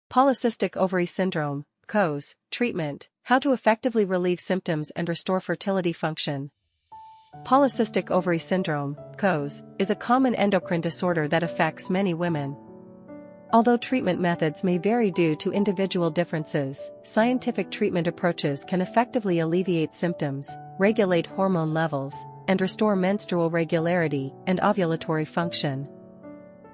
Polycystic ovary syndrome, PCOS, treatment, how to effectively relieve symptoms and restore fertility function. Polycystic ovary syndrome, PCOS, is a common endocrine disorder that affects many women. Although treatment methods may vary due to individual differences, scientific treatment approaches can effectively alleviate symptoms, regulate hormone levels, and restore menstrual regularity and ovulatory function.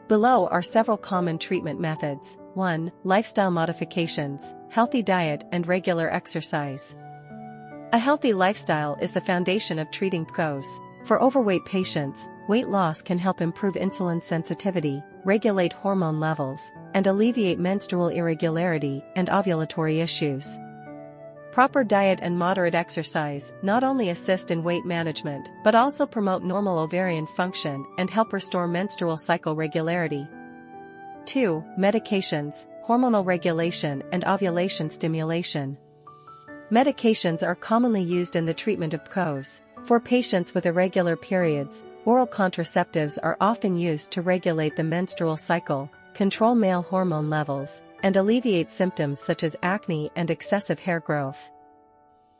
Below are several common treatment methods. 1. Lifestyle modifications, healthy diet and regular exercise. A healthy lifestyle is the foundation of treating PCOS. For overweight patients, weight loss can help improve insulin sensitivity, regulate hormone levels, and alleviate menstrual irregularity and ovulatory issues. Proper diet and moderate exercise not only assist in weight management but also promote normal ovarian function and help restore menstrual cycle regularity. 2. Medications, hormonal regulation and ovulation stimulation. Medications are commonly used in the treatment of PCOS. For patients with irregular periods, oral contraceptives are often used to regulate the menstrual cycle, control male hormone levels, and alleviate symptoms such as acne and excessive hair growth.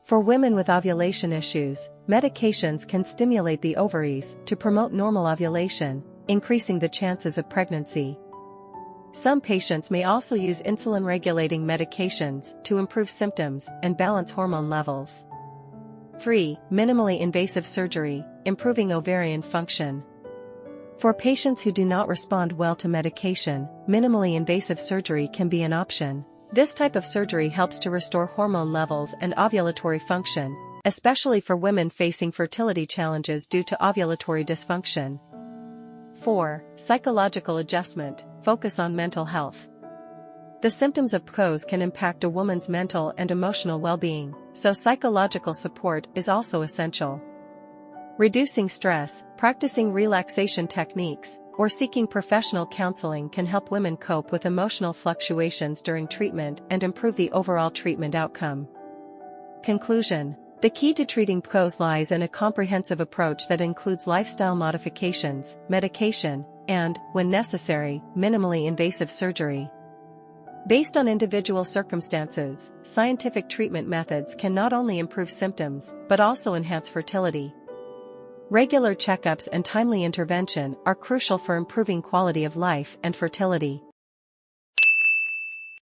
For women with ovulation issues, medications can stimulate the ovaries to promote normal ovulation, increasing the chances of pregnancy. Some patients may also use insulin-regulating medications to improve symptoms and balance hormone levels. 3. Minimally invasive surgery, improving ovarian function. For patients who do not respond well to medication, minimally invasive surgery can be an option. This type of surgery helps to restore hormone levels and ovulatory function, especially for women facing fertility challenges due to ovulatory dysfunction. 4. Psychological adjustment, focus on mental health. The symptoms of PCOS can impact a woman's mental and emotional well-being, so psychological support is also essential. Reducing stress, practicing relaxation techniques, or seeking professional counseling can help women cope with emotional fluctuations during treatment and improve the overall treatment outcome. Conclusion: the key to treating PCOS lies in a comprehensive approach that includes lifestyle modifications, medication, and, when necessary, minimally invasive surgery. Based on individual circumstances, scientific treatment methods can not only improve symptoms but also enhance fertility. Regular checkups and timely intervention are crucial for improving quality of life and fertility.